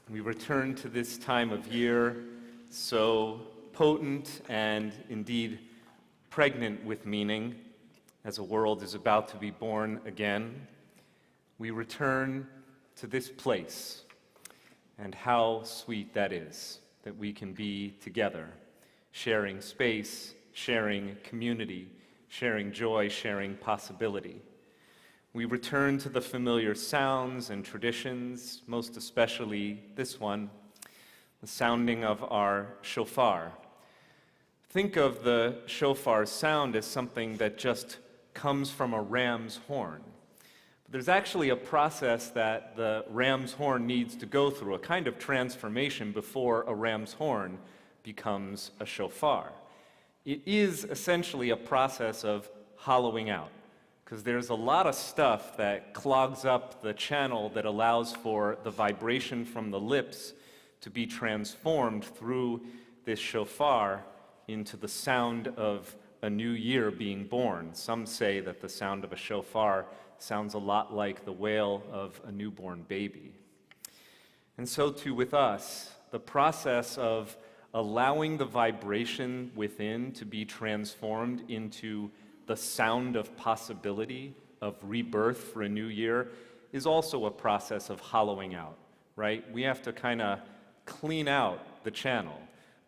We return to this time of year so potent and indeed pregnant with meaning as a world is about to be born again. We return to this place, and how sweet that is, that we can be together, sharing space, sharing community, sharing joy, sharing possibility. We return to the familiar sounds and traditions, most especially this one, the sounding of our shofar. Think of the shofar sound as something that just comes from a ram's horn. But there's actually a process that the ram's horn needs to go through, a kind of transformation before a ram's horn becomes a shofar. It is essentially a process of hollowing out, because there's a lot of stuff that clogs up the channel that allows for the vibration from the lips to be transformed through this shofar into the sound of a new year being born. Some say that the sound of a shofar sounds a lot like the wail of a newborn baby. And so too with us, the process of allowing the vibration within to be transformed into the sound of possibility, of rebirth for a new year, is also a process of hollowing out, right? We have to kind of clean out the channel.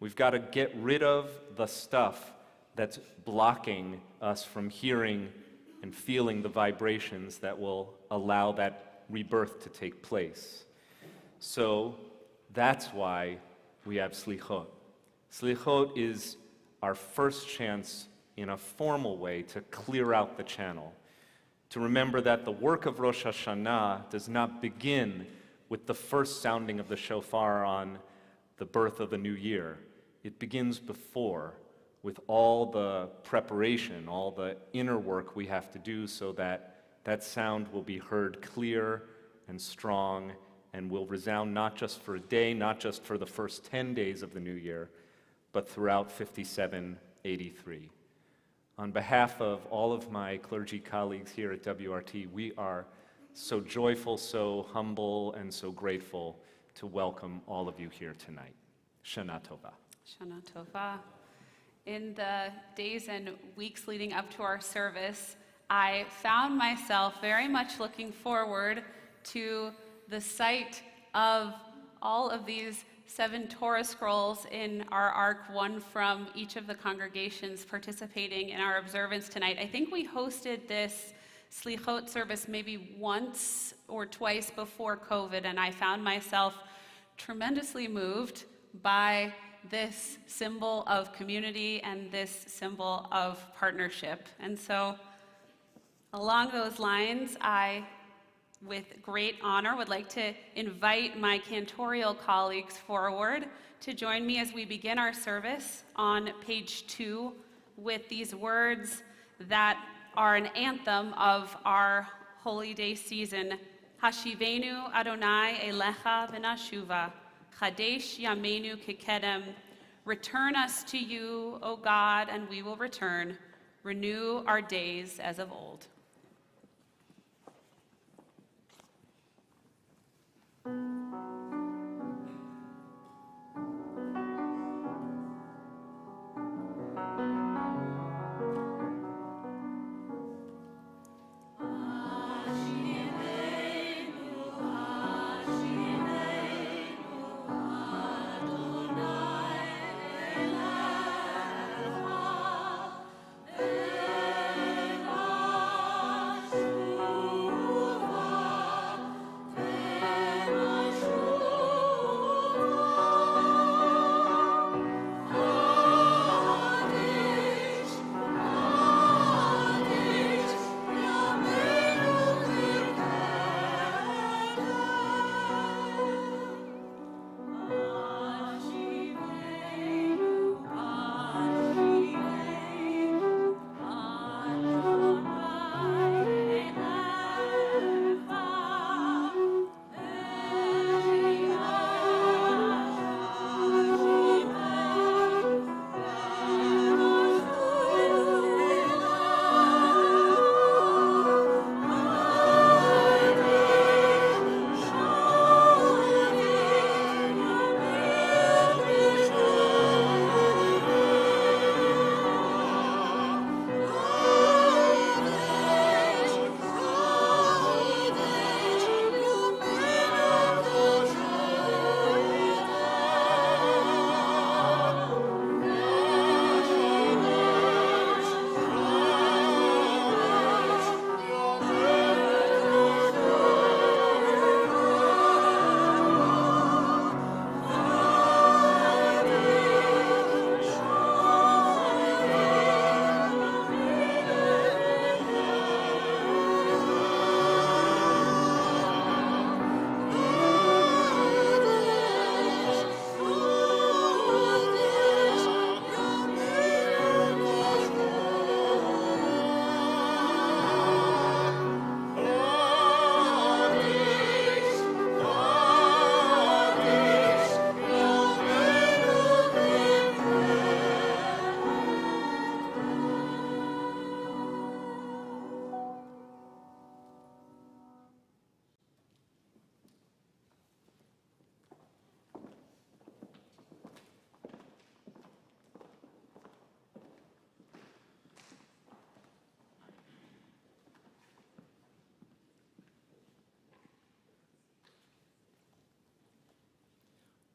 We've got to get rid of the stuff that's blocking us from hearing and feeling the vibrations that will allow that rebirth to take place. So that's why we have slichot. Slichot is our first chance in a formal way to clear out the channel, to remember that the work of Rosh Hashanah does not begin with the first sounding of the shofar on the birth of the new year. It begins before, with all the preparation, all the inner work we have to do so that that sound will be heard clear and strong and will resound not just for a day, not just for the first 10 days of the new year, but throughout 5783. On behalf of all of my clergy colleagues here at WRT, we are so joyful, so humble, and so grateful to welcome all of you here tonight. Shana Tova. Shana Tova. In the days and weeks leading up to our service, I found myself very much looking forward to the sight of all of these 7 Torah scrolls in our ark, one from each of the congregations participating in our observance tonight. I think we hosted this Slichot service maybe once or twice before COVID, and I found myself tremendously moved by this symbol of community and this symbol of partnership. And so along those lines, I, with great honor, would like to invite my cantorial colleagues forward to join me as we begin our service on page 2 with these words that are an anthem of our holy day season. Hashivenu Adonai Elecha v'nashuva, Chadesh Yamenu Kekedem. Return us to you, O God, and we will return. Renew our days as of old.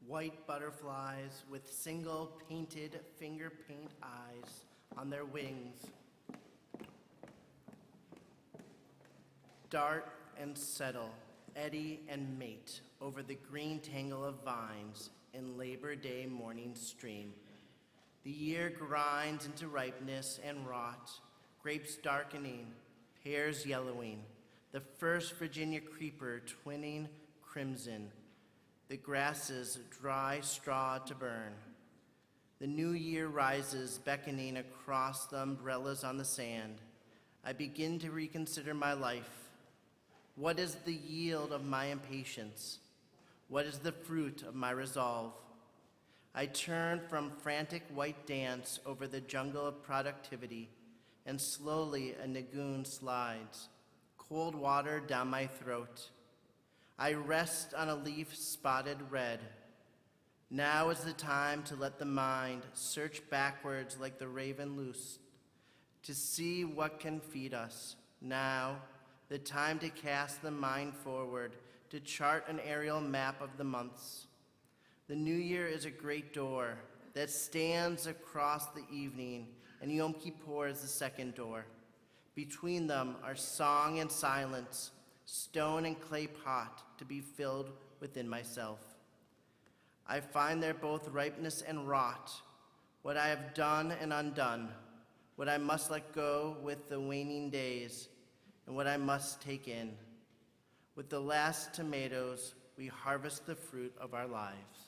White butterflies with single painted finger paint eyes on their wings. Dart and settle, eddy and mate over the green tangle of vines in Labor Day morning stream. The year grinds into ripeness and rot, grapes darkening, pears yellowing, the first Virginia creeper twinning crimson, the grasses dry straw to burn. The new year rises, beckoning across the umbrellas on the sand. I begin to reconsider my life. What is the yield of my impatience? What is the fruit of my resolve? I turn from frantic white dance over the jungle of productivity, and slowly a lagoon slides, cold water down my throat. I rest on a leaf spotted red. Now is the time to let the mind search backwards like the raven loose, to see what can feed us. Now, the time to cast the mind forward, to chart an aerial map of the months. The new year is a great door that stands across the evening, and Yom Kippur is the second door. Between them are song and silence, stone and clay pot to be filled within myself. I find there both ripeness and rot, what I have done and undone, what I must let go with the waning days, and what I must take in. With the last tomatoes, we harvest the fruit of our lives.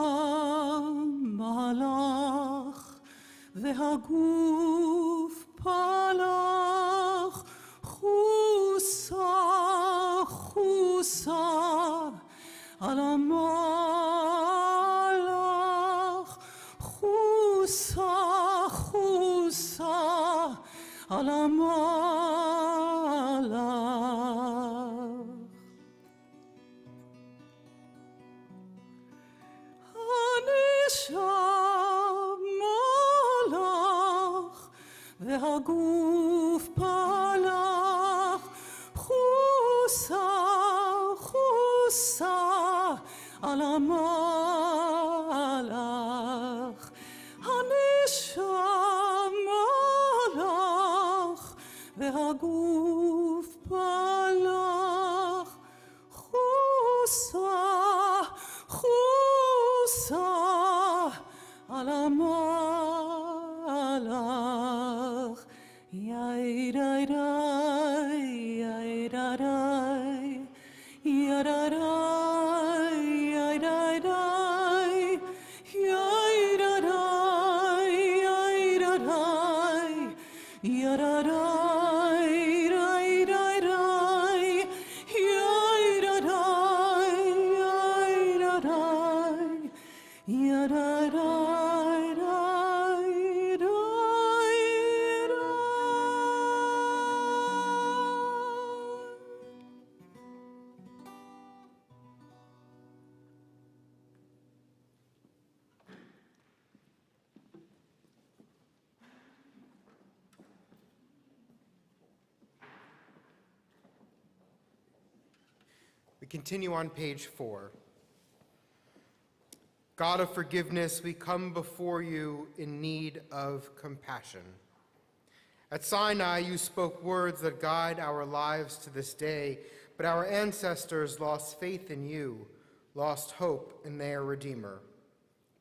הנשם הלך והגוף פלח, חוסה חוסה על המלך, חוסה חוסה על המלך. והגוף פלח, חוסה חוסה על המלך. הנשם הלך והגוף פלח, חוסה חוסה על המלך. We continue on page 4. God of forgiveness, we come before you in need of compassion. At Sinai, you spoke words that guide our lives to this day, but our ancestors lost faith in you, lost hope in their Redeemer.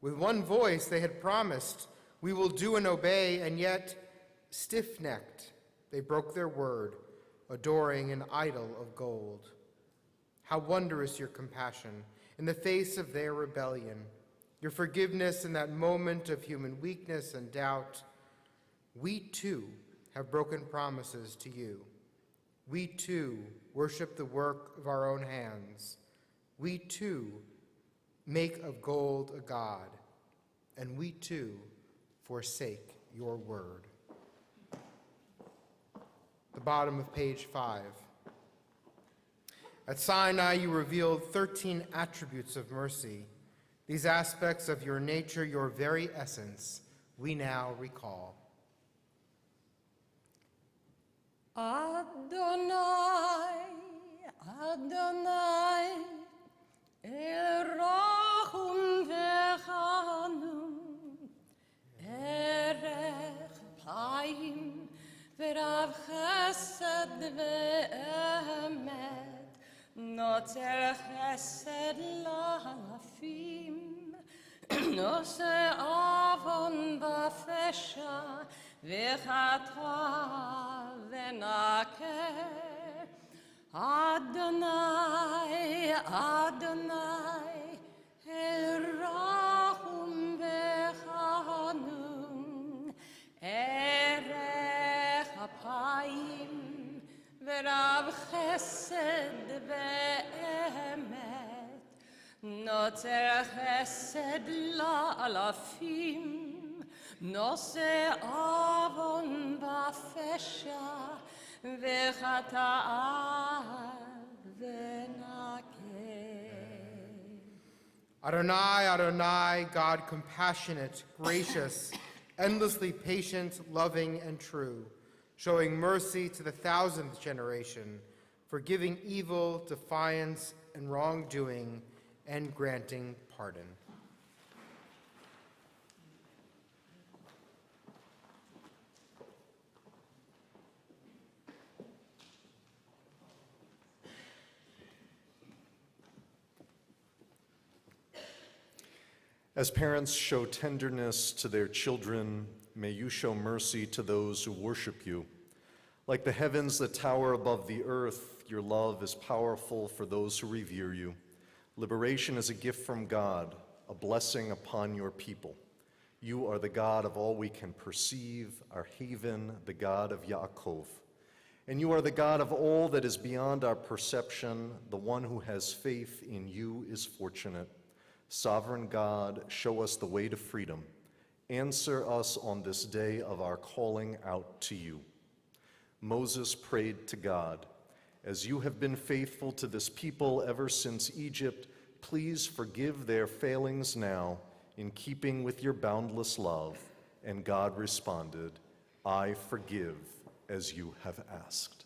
With one voice, they had promised, we will do and obey, and yet, stiff-necked, they broke their word, adoring an idol of gold. How wondrous your compassion in the face of their rebellion, your forgiveness in that moment of human weakness and doubt. We too have broken promises to you. We too worship the work of our own hands. We too make of gold a god, and we too forsake your word. The bottom of page 5. At Sinai, you revealed 13 attributes of mercy. These aspects of your nature, your very essence, we now recall. Adonai, Adonai, Erachum v'chanun, Erech payim v'rav chesed v'emet, Notzer chesed la'alafim, Nose avon v'fesha v'chata v'nakeh. Adonai, Adonai, Erachum v'chanun, Erech apayim v'rav chesed v'emet, Notzer chesed la'alafim, Nose avon v'fesha Adonai, Adonai, God compassionate, gracious, endlessly patient, loving, and true, showing mercy to the 1,000th generation, forgiving evil, defiance, and wrongdoing, and granting pardon. As parents show tenderness to their children, may you show mercy to those who worship you. Like the heavens that tower above the earth, your love is powerful for those who revere you. Liberation is a gift from God, a blessing upon your people. You are the God of all we can perceive, our haven, the God of Yaakov. And you are the God of all that is beyond our perception. The one who has faith in you is fortunate. Sovereign God, show us the way to freedom. Answer us on this day of our calling out to you. Moses prayed to God, as you have been faithful to this people ever since Egypt, please forgive their failings now in keeping with your boundless love. And God responded, I forgive as you have asked.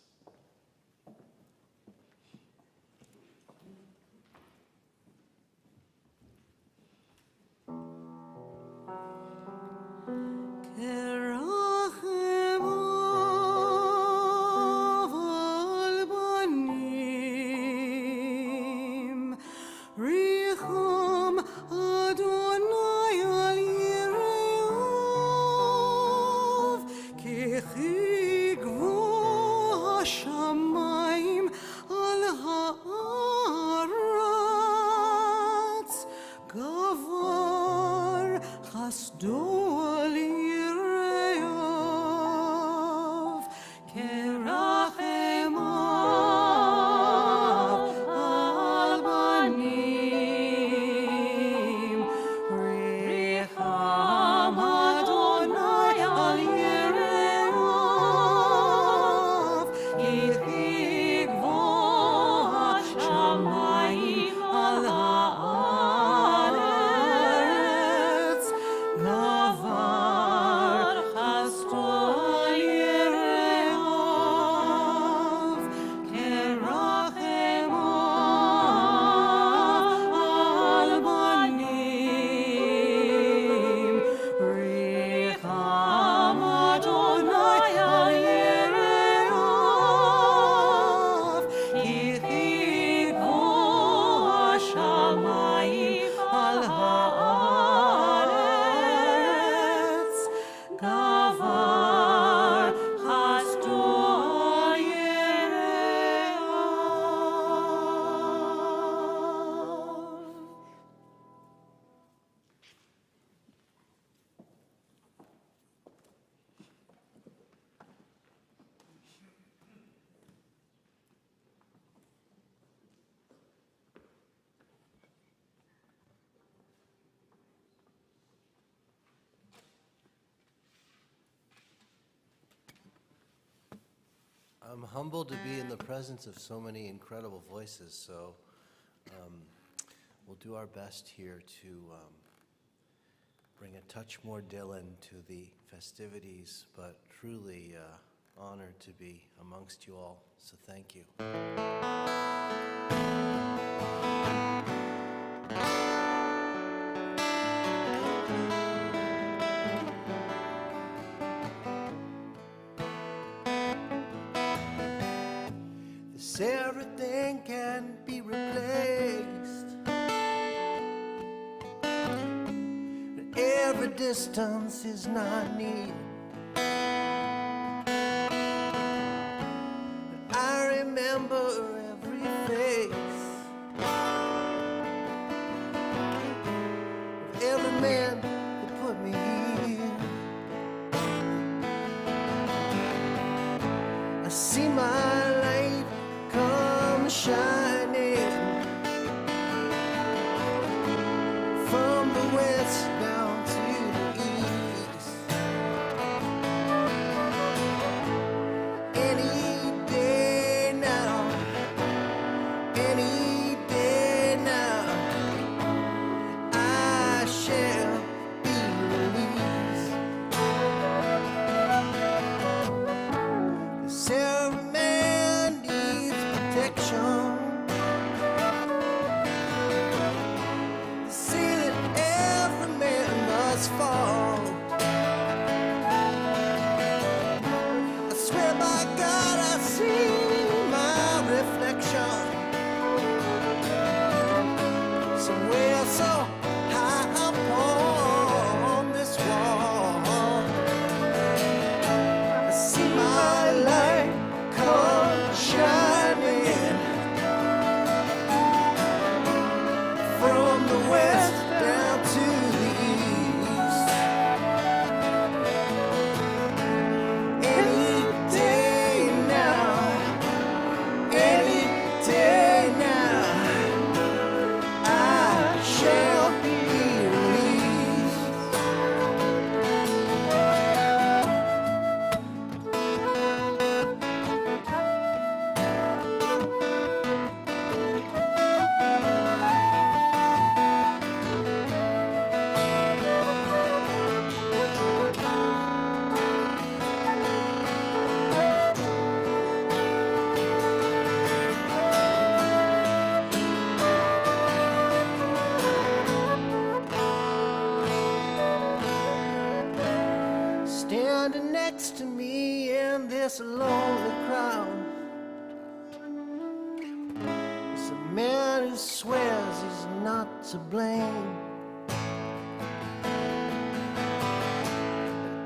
I'm humbled to be in the presence of so many incredible voices, so we'll do our best here to bring a touch more Dylan to the festivities, but truly honored to be amongst you all, so thank you. This everything can be replaced. But every distance is not near. But I remember every face of every man who put me here. I see my light come shining from the west down to the east. Any day now, any day now, I shall be released. This every man needs protection. See that every man must fall. I swear by God I see my reflection somewhere so high upon this wall. I see my light come shining from the west down to the east. Any day now, any day now, I shall be released. Standing next to me in this lonely crowd is a man who swears he's not to blame.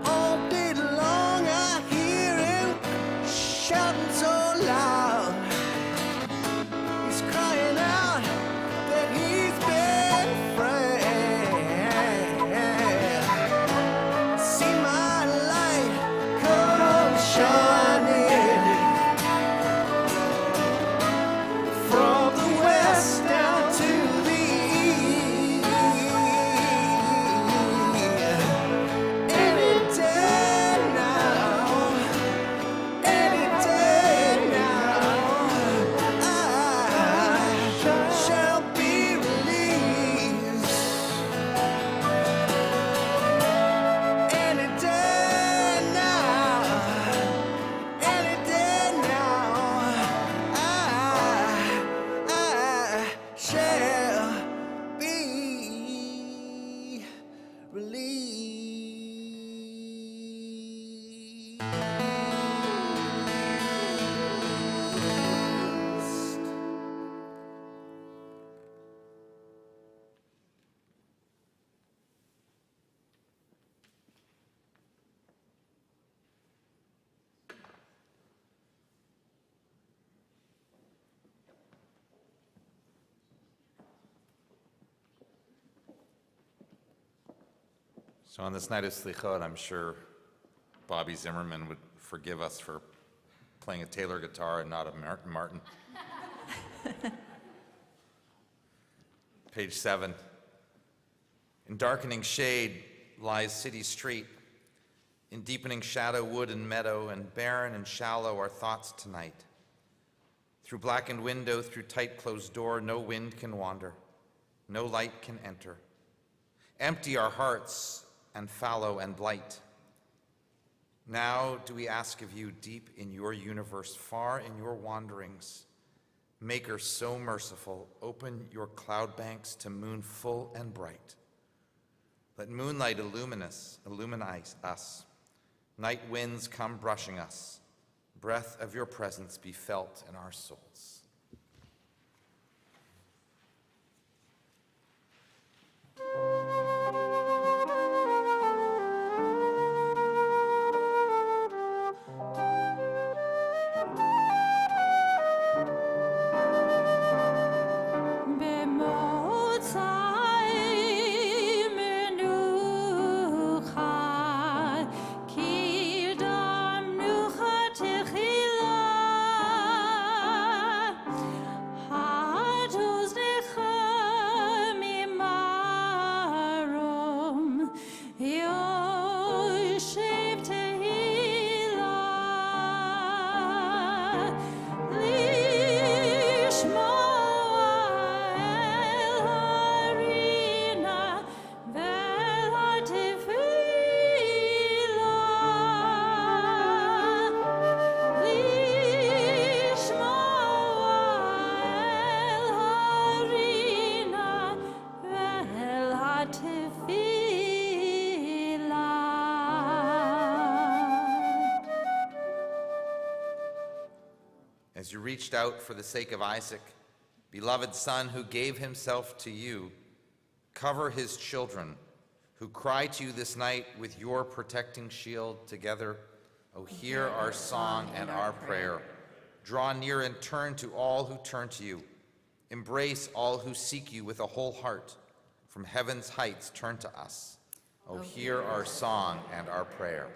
All day long I hear him shouting so loud. He's crying out that he's been framed. See my light come shining from the west down to the east. Any day now, any day now, I shall be released. Any day now, any day now, I shall be released. So on this night of Slichot, I'm sure Bobby Zimmerman would forgive us for playing a Taylor guitar and not a Martin. Page 7. In darkening shade lies city street. In deepening shadow, wood and meadow, and barren and shallow our thoughts tonight. Through blackened window, through tight closed door, no wind can wander, no light can enter. Empty our hearts and fallow and blight. Now do we ask of you, deep in your universe, far in your wanderings, Maker so merciful, open your cloud banks to moon full and bright. Let moonlight illumine us. Night winds come brushing us. Breath of your presence be felt in our souls. As you reached out for the sake of Isaac, beloved son who gave himself to you, cover his children who cry to you this night with your protecting shield together. Oh, hear our song and our prayer. Draw near and turn to all who turn to you. Embrace all who seek you with a whole heart. From heaven's heights, turn to us. Oh, hear our song and our prayer.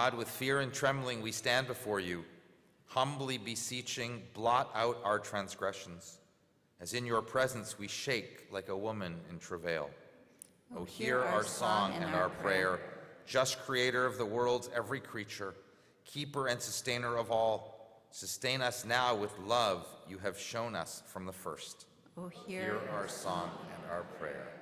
God, with fear and trembling we stand before you, humbly beseeching, blot out our transgressions, as in your presence we shake like a woman in travail. O hear our song and our prayer, just creator of the world's every creature, keeper and sustainer of all, sustain us now with love you have shown us from the first. O Hear our song and our prayer.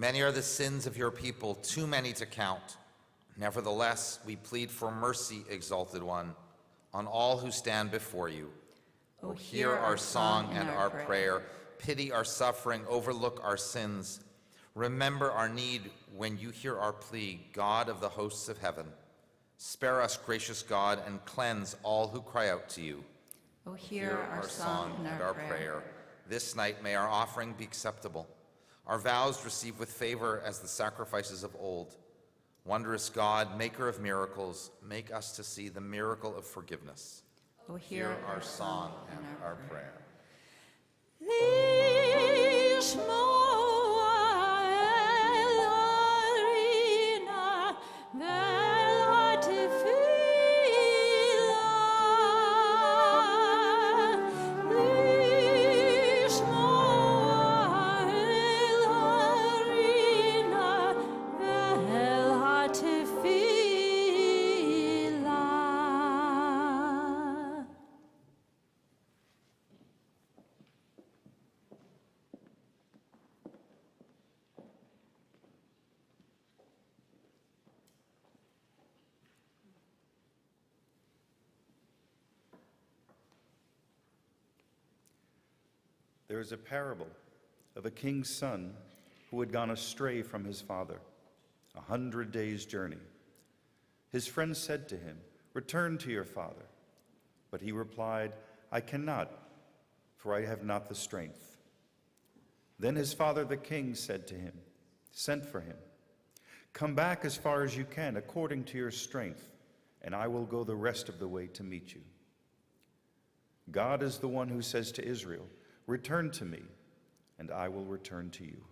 Many are the sins of your people, too many to count. Nevertheless, we plead for mercy, Exalted One, on all who stand before you. O hear our song and our prayer. Pity our suffering, overlook our sins. Remember our need when you hear our plea, God of the hosts of heaven. Spare us, gracious God, and cleanse all who cry out to you. O hear our song and our prayer. This night may our offering be acceptable, our vows received with favor as the sacrifices of old. Wondrous God, maker of miracles, make us to see the miracle of forgiveness. O hear our song and our prayer. There is a parable of a king's son who had gone astray from his father, 100 days' journey. His friends said to him, "Return to your father." But he replied, "I cannot, for I have not the strength." Then his father the king sent for him, "Come back as far as you can, according to your strength, and I will go the rest of the way to meet you." God is the one who says to Israel, "Return to me, and I will return to you."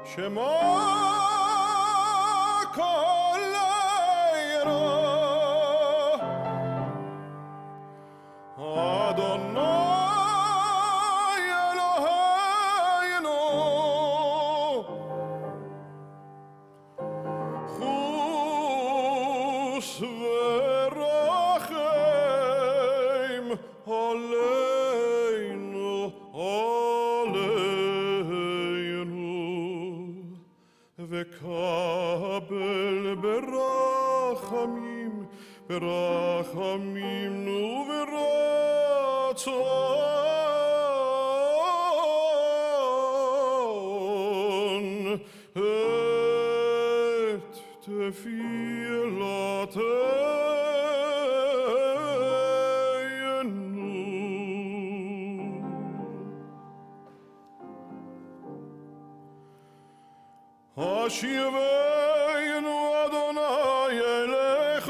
Shema kol leiro, Adonai Eloheinu, chus verachem aleinu, וקבל ברחמים, ברחמים וברצון את תפילתנו. השיבנו אדוני אליך,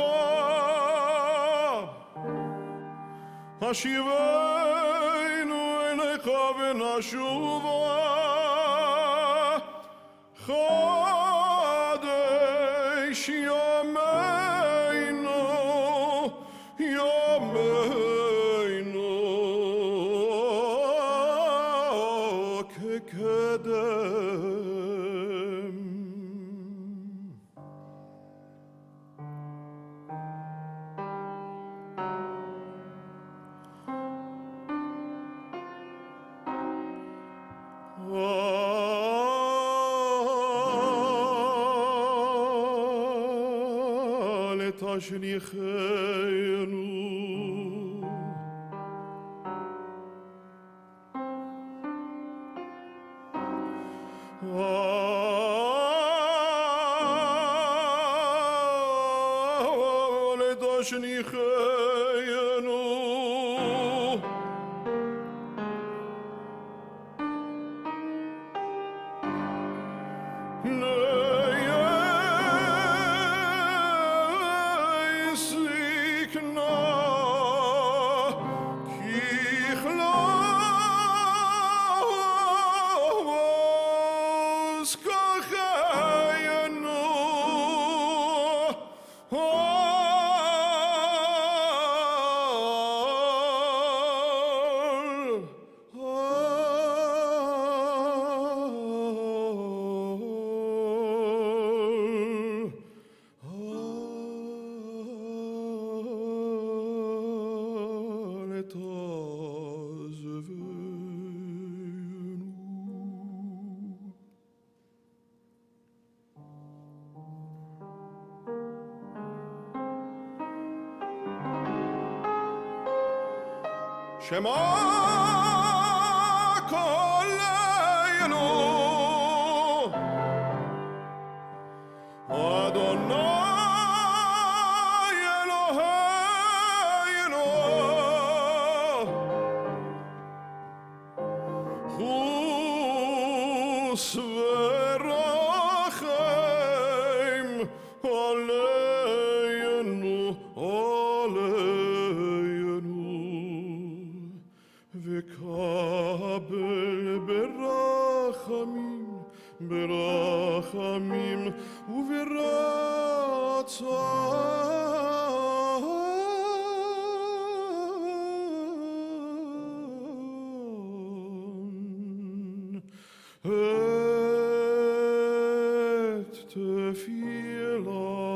השיבנו אליך ונשובה, חדש ימינו, ימינו כקדם. תשליכנו לתשליכנו Shema kol leiro, Adonai Eloheinu, chus verachem aleinu, וקבל ברחמים, ברחמים וברצון את תפילתנו.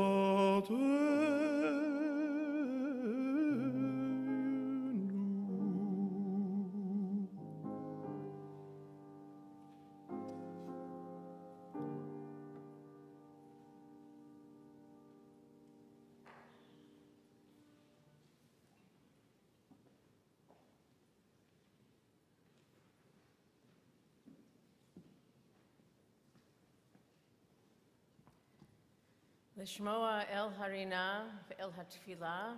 Lishmoa el harina el hatfila.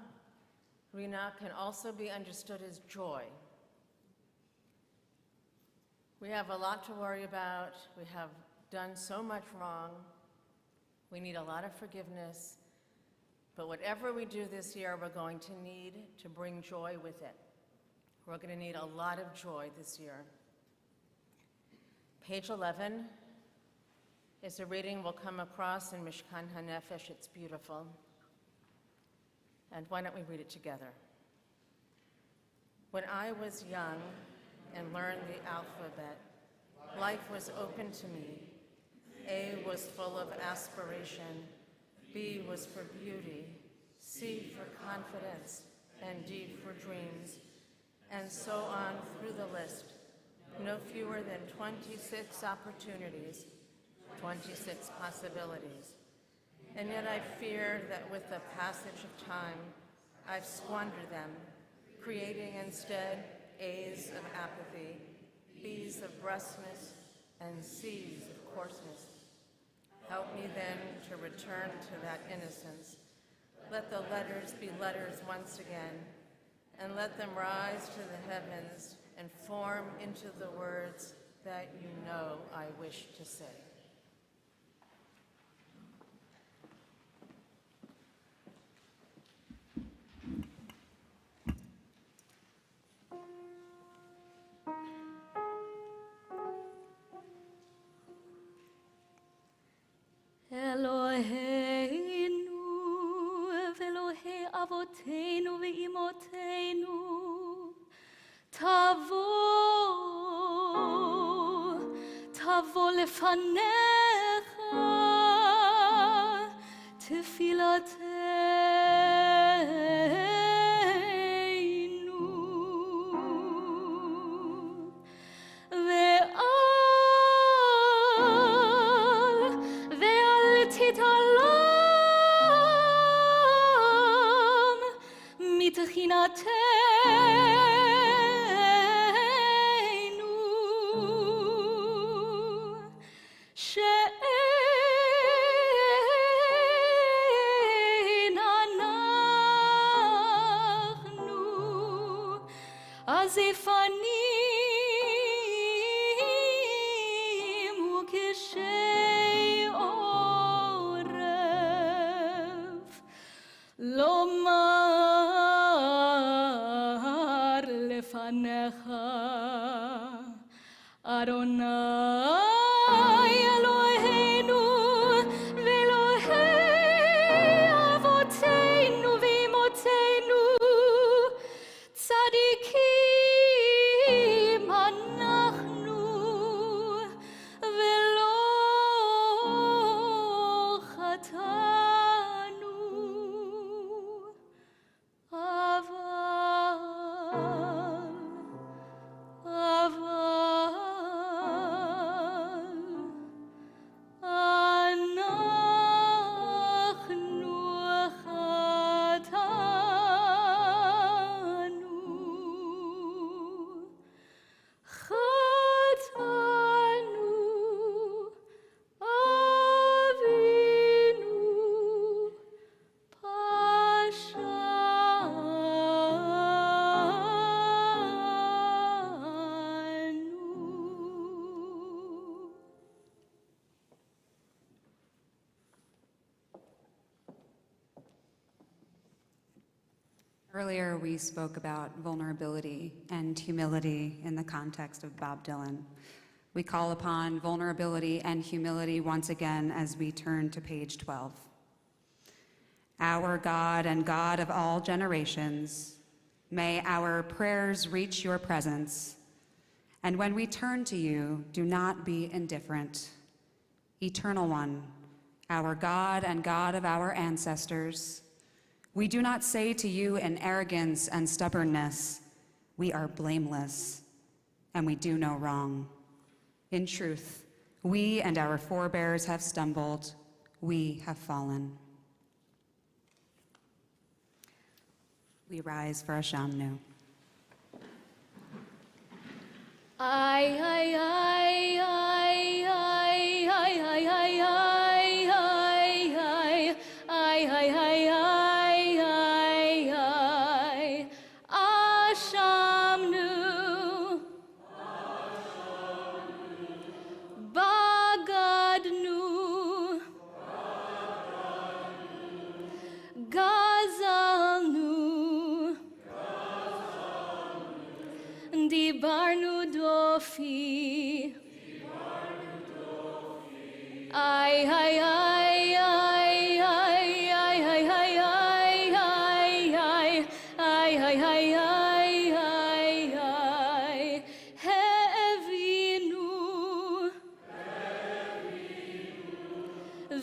Rina can also be understood as joy. We have a lot to worry about. We have done so much wrong. We need a lot of forgiveness. But whatever we do this year, we're going to need to bring joy with it. We're going to need a lot of joy this year. Page 11 is a reading we'll come across in Mishkan HaNefesh. It's beautiful. And why don't we read it together? When I was young and learned the alphabet, life was open to me. A was full of aspiration, B was for beauty, C for confidence, and D for dreams, and so on through the list. No fewer than 26 opportunities, 26 possibilities. And yet I fear that with the passage of time, I've squandered them, creating instead A's of apathy, B's of brusqueness, and C's of coarseness. Help me then to return to that innocence. Let the letters be letters once again, and let them rise to the heavens and form into the words that you know I wish to say. Eloheinu ve'Elohei avoteinu ve'imotenu, tavo lefanecha tefilateinu, ve'al titalam mitchinateinu, she'en anachnu azifanim ukeshei oref, lomar lefanecha Adonai Eloheinu ve'Elohei avoteinu ve'imotenu, tzadikim anachnu ve'lo chatanu, אנחנו חטאנו, אבינו פשענו. Earlier, we spoke about vulnerability and humility in the context of Bob Dylan. We call upon vulnerability and humility once again as we turn to page 12. Our God and God of all generations, may our prayers reach your presence, and when we turn to you, do not be indifferent. Eternal One, our God and God of our ancestors, we do not say to you in arrogance and stubbornness, we are blameless, and we do no wrong. In truth, we and our forebears have stumbled, we have fallen. We rise for Ashamnu. Ay, ay, ay, ay, ay, ay, ay, ay, ay, ay, ay,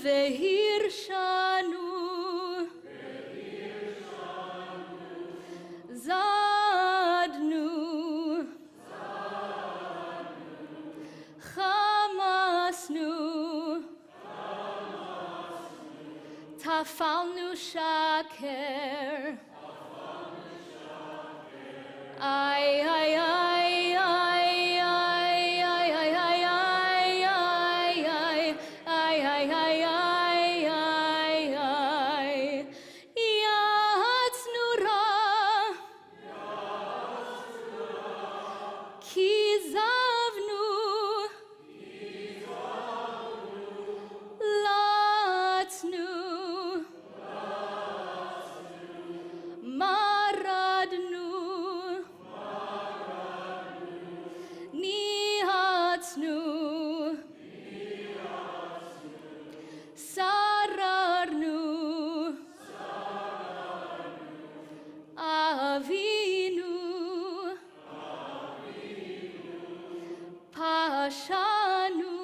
והירשנו, זדנו, חמסנו, טפלנו שקר, איי איי איי איי איי איי איי איי איי איי איי איי איי יעצנו רע, כיזבנו, לצנו, מרדנו, ניהצנו, שררנו, אבינו, פשענו,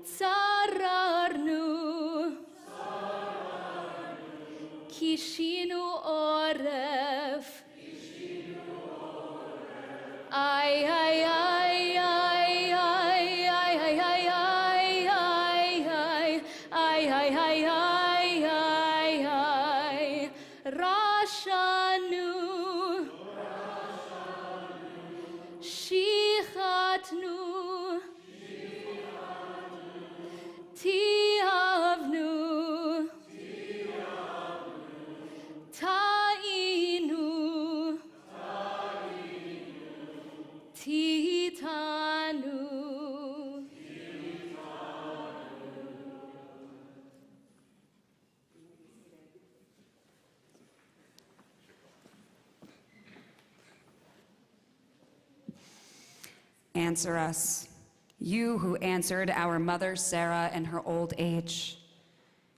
צררנו, קישינו עורף, איי איי איי איי איי איי איי איי איי איי איי איי איי איי רשענו, שיחתנו, תיעבנו, טעינו, תיתנו. Answer us, you who answered our mother Sarah in her old age,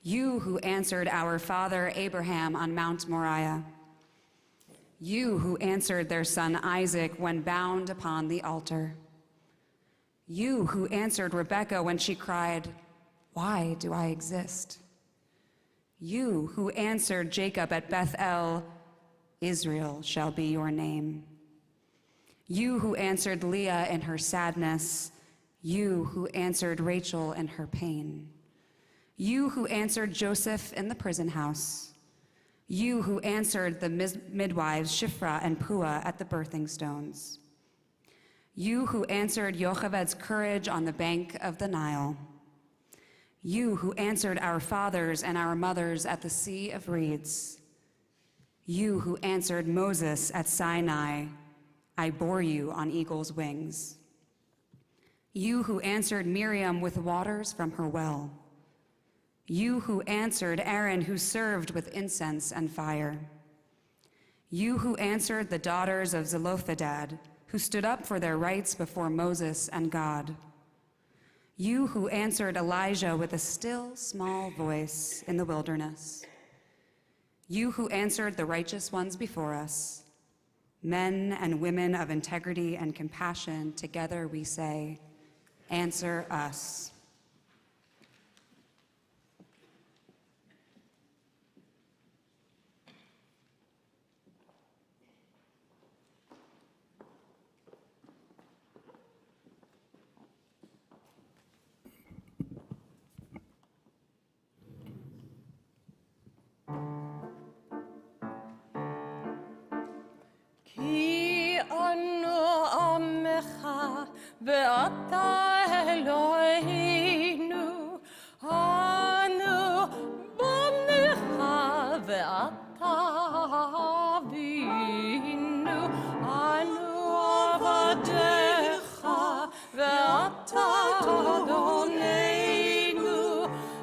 you who answered our father Abraham on Mount Moriah, you who answered their son Isaac when bound upon the altar, you who answered Rebekah when she cried, "Why do I exist?" You who answered Jacob at Bethel, "Israel shall be your name." You who answered Leah in her sadness, you who answered Rachel in her pain. You who answered Joseph in the prison house, you who answered the midwives Shiphrah and Puah at the birthing stones. You who answered Yocheved's courage on the bank of the Nile. You who answered our fathers and our mothers at the Sea of Reeds. You who answered Moses at Sinai, "I bore you on eagle's wings." You who answered Miriam with waters from her well. You who answered Aaron, who served with incense and fire. You who answered the daughters of Zelophehad, who stood up for their rights before Moses and God. You who answered Elijah with a still, small voice in the wilderness. You who answered the righteous ones before us. Men and women of integrity and compassion, together we say, answer us. כי אנו עמך ואתה אלוהינו, אנו בניך ואתה אבינו, אנו עבדיך ואתה אדוננו,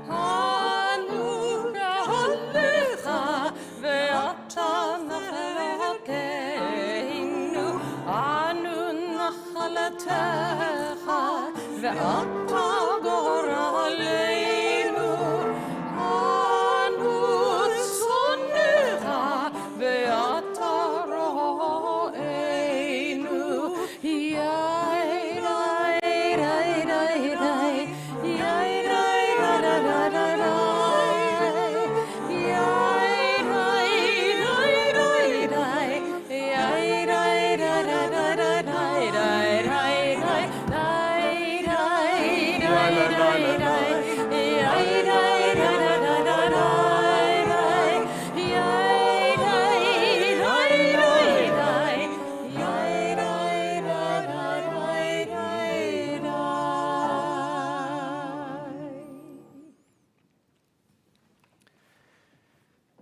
אנו גאליך ואתה נחלתנו, אנו נחלתך ואתה גורלנו, אנו צאנך ואתה רוענו, יאי די די די די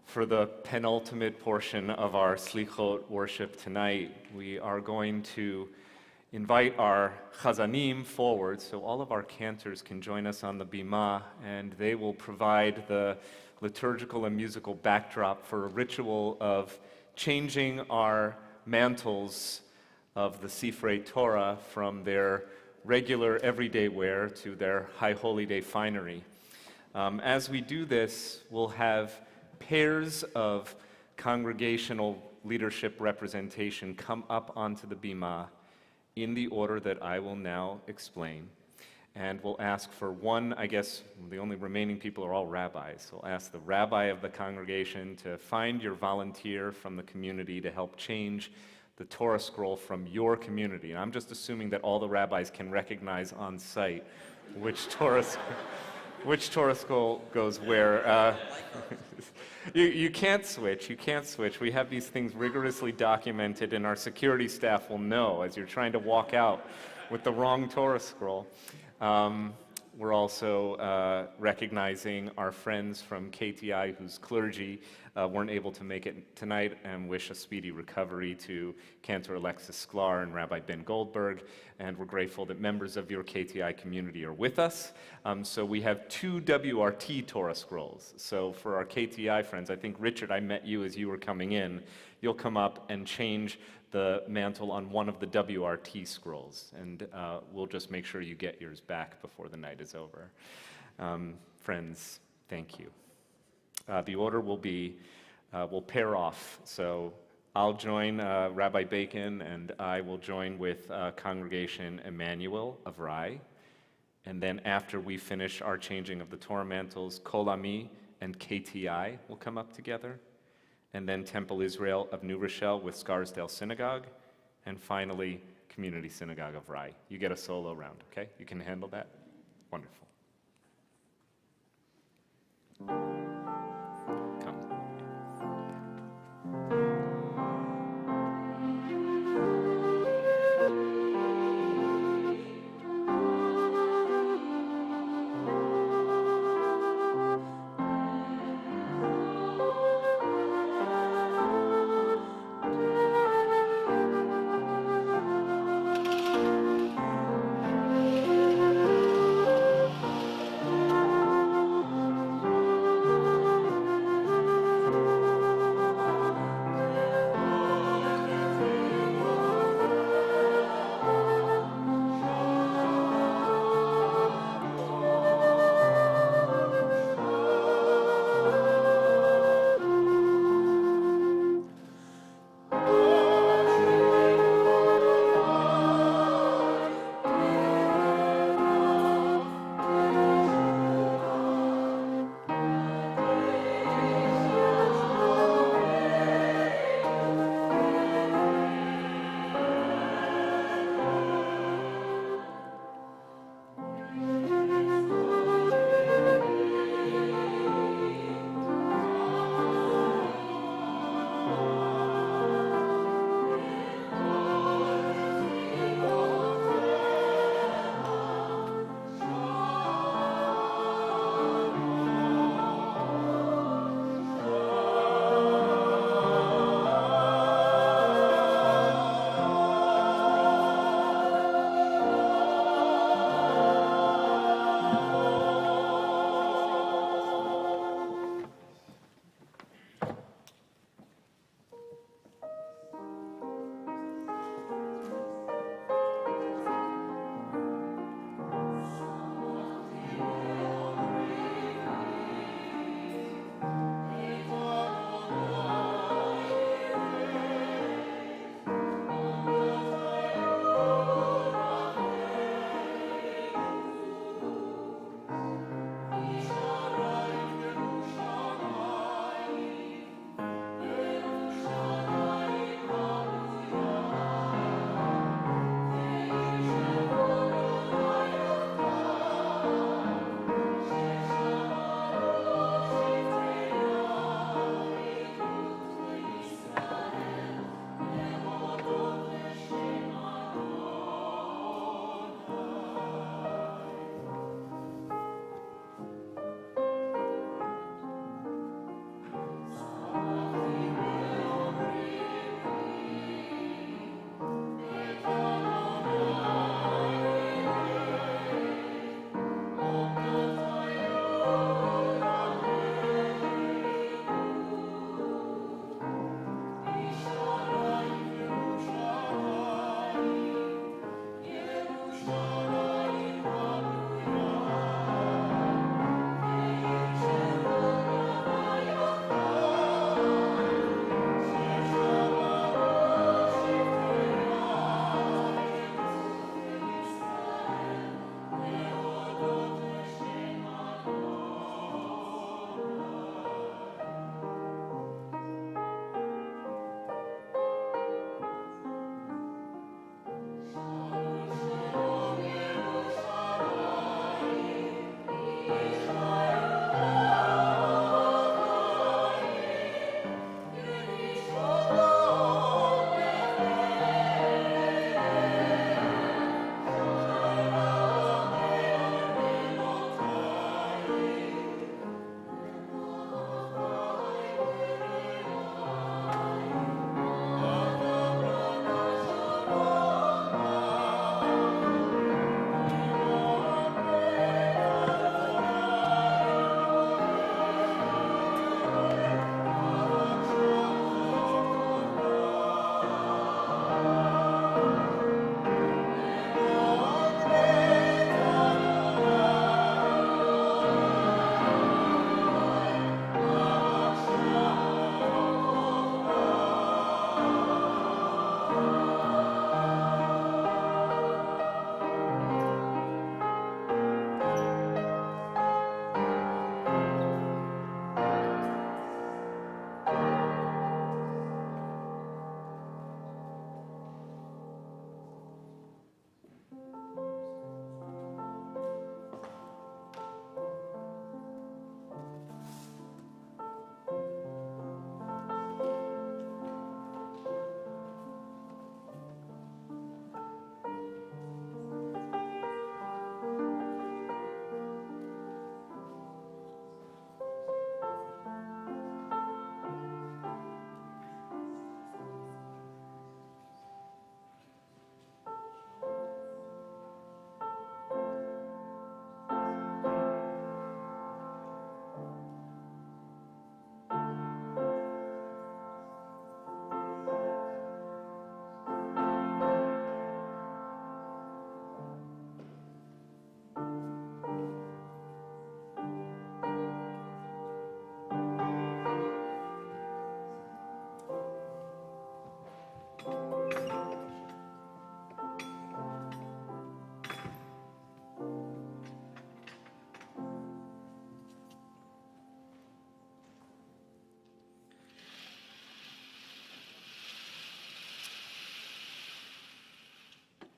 For the penultimate portion of our Slichot worship tonight, we are going to invite our chazanim forward so all of our cantors can join us on the bima, and they will provide the liturgical and musical backdrop for a ritual of changing our mantles of the Sifrei Torah from their regular everyday wear to their High Holy Day finery. As we do this, we'll have pairs of congregational leadership representation come up onto the bima in the order that I will now explain. And we'll ask for one, I guess the only remaining people are all rabbis. So I'll ask the rabbi of the congregation to find your volunteer from the community to help change the Torah scroll from your community. And I'm just assuming that all the rabbis can recognize on site which Torah scroll goes where. You can't switch, you can't switch. We have these things rigorously documented, and our security staff will know as you're trying to walk out with the wrong Torah scroll. We're also recognizing our friends from KTI whose clergy weren't able to make it tonight, and wish a speedy recovery to Cantor Alexis Sklar and Rabbi Ben Goldberg. And we're grateful that members of your KTI community are with us. So we have 2 WRT Torah scrolls. So for our KTI friends, I think, Richard, I met you as you were coming in. You'll come up and change the mantle on one of the WRT scrolls, and we'll just make sure you get yours back before the night is over. Friends, thank you. The order will be, we'll pair off. So I'll join Rabbi Bacon, and I will join with Congregation Emmanuel of Rai. And then after we finish our changing of the Torah mantles, Kol Ami and KTI will come up together. And then Temple Israel of New Rochelle with Scarsdale Synagogue. And finally, Community Synagogue of Rai. You get a solo round, okay? You can handle that? Wonderful. Come.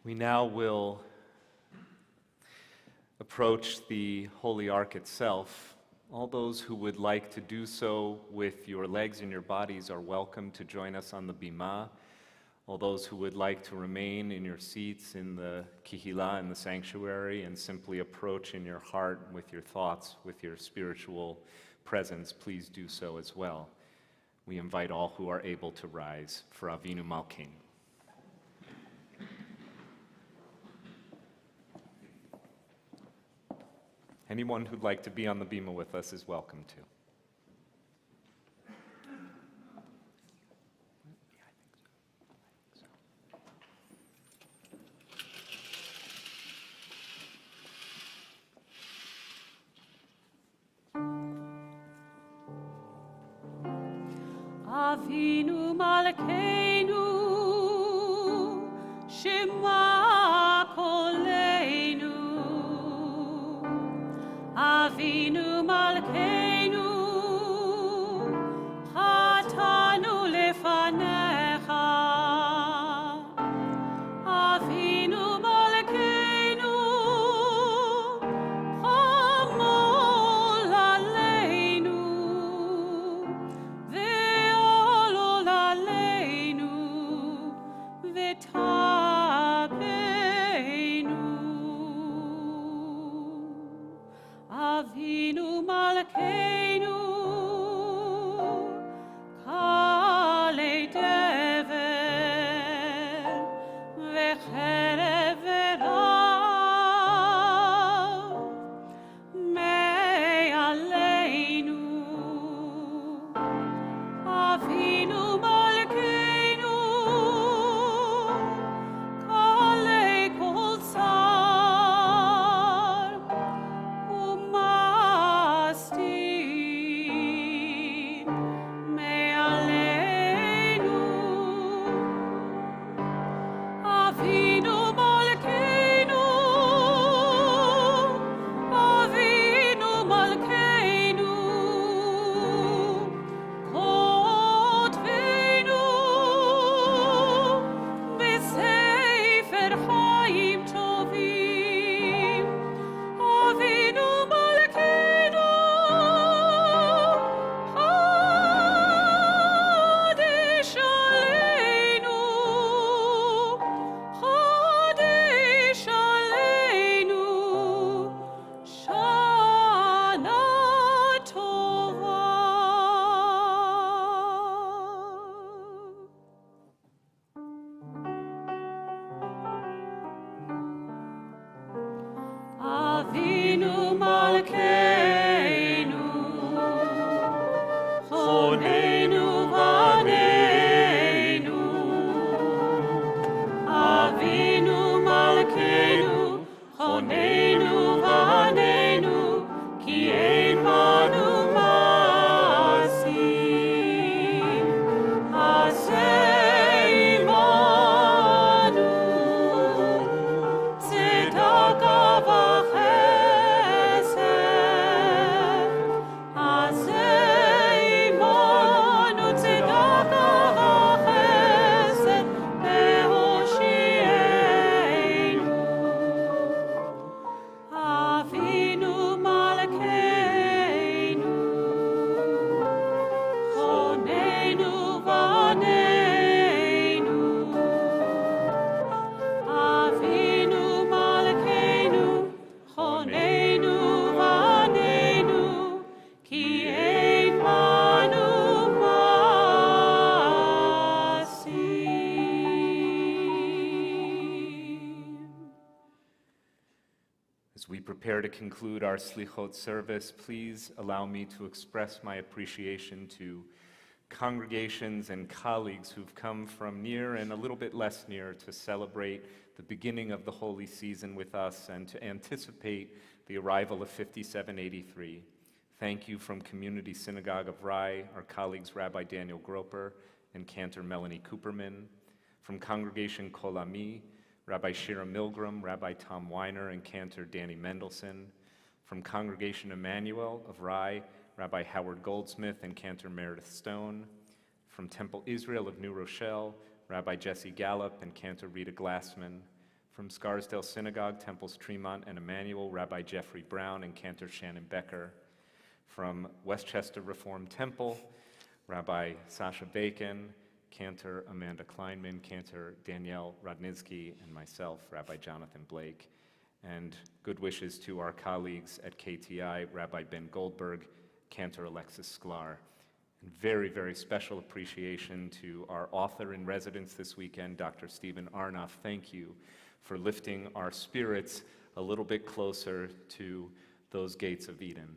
We now will approach the Holy Ark itself. All those who would like to do so with your legs and your bodies are welcome to join us on the Bima. All those who would like to remain in your seats in the Kihila, in the sanctuary, and simply approach in your heart with your thoughts, with your spiritual presence, please do so as well. We invite all who are able to rise for Avinu Malkeinu. Anyone who'd like to be on the Bima with us is welcome to. Avinu Malkeinu, Shema Koleinu. Avinu Malkeinu, Chatanu lefanecha. Avinu Malkeinu, Chamol aleinu. Ve'olol aleinu, v'tabeinu. Avinu Malkeinu, Kalei Dever, Ve'cherev ve'rav, Me'aleinu. Avinu Malkeinu, Kalei Kol Sar, Umastin, Me'aleinu. Avinu Malkeinu, Avinu Malkeinu, Kotvenu b'sefer Chaim Tovim. Avinu Malkeinu, Chodesh Aleinu, Chodesh Aleinu, Shana Tova. Avinu Malkeinu, Choneinu Vaneinu. Avinu Malkeinu, Choneinu Vaneinu, Ki ein banu masim. Aseh imanu, tzedaka v'chesed. Aseh imanu, tzedaka v'chesed, ve'hoshi'enu. Avinu Malkeinu, Choneinu Vaneinu. Avinu Malkeinu, Choneinu Vaneinu, Ki ein banu masim. As we prepare to conclude our Slichot service, please allow me to express my appreciation to congregations and colleagues who've come from near and a little bit less near to celebrate the beginning of the holy season with us and to anticipate the arrival of 5783. Thank you from Community Synagogue of Rye, our colleagues Rabbi Daniel Groper and Cantor Melanie Cooperman. From Congregation Kol Ami, Rabbi Shira Milgram, Rabbi Tom Weiner, and Cantor Danny Mendelson. From Congregation Emmanuel of Rye, Rabbi Howard Goldsmith and Cantor Meredith Stone. From Temple Israel of New Rochelle, Rabbi Jesse Gallup and Cantor Rita Glassman. From Scarsdale Synagogue, Temples Tremont and Emmanuel, Rabbi Jeffrey Brown and Cantor Shannon Becker. From Westchester Reformed Temple, Rabbi Sasha Bacon, Cantor Amanda Kleinman, Cantor Danielle Rodnitsky, and myself, Rabbi Jonathan Blake. And good wishes to our colleagues at KTI, Rabbi Ben Goldberg, Cantor Alexis Sklar. And very, very special appreciation to our author in residence this weekend, Dr. Stephen Arnoff. Thank you for lifting our spirits a little bit closer to those gates of Eden.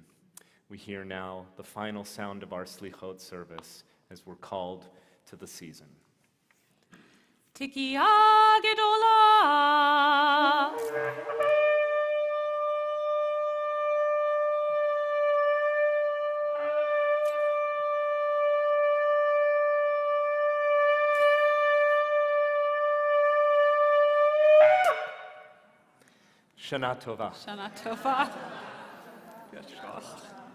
We hear now the final sound of our Slichot service as we're called to the season. Tikia Gedola. Shana Tova. Shana Tova. Yashach.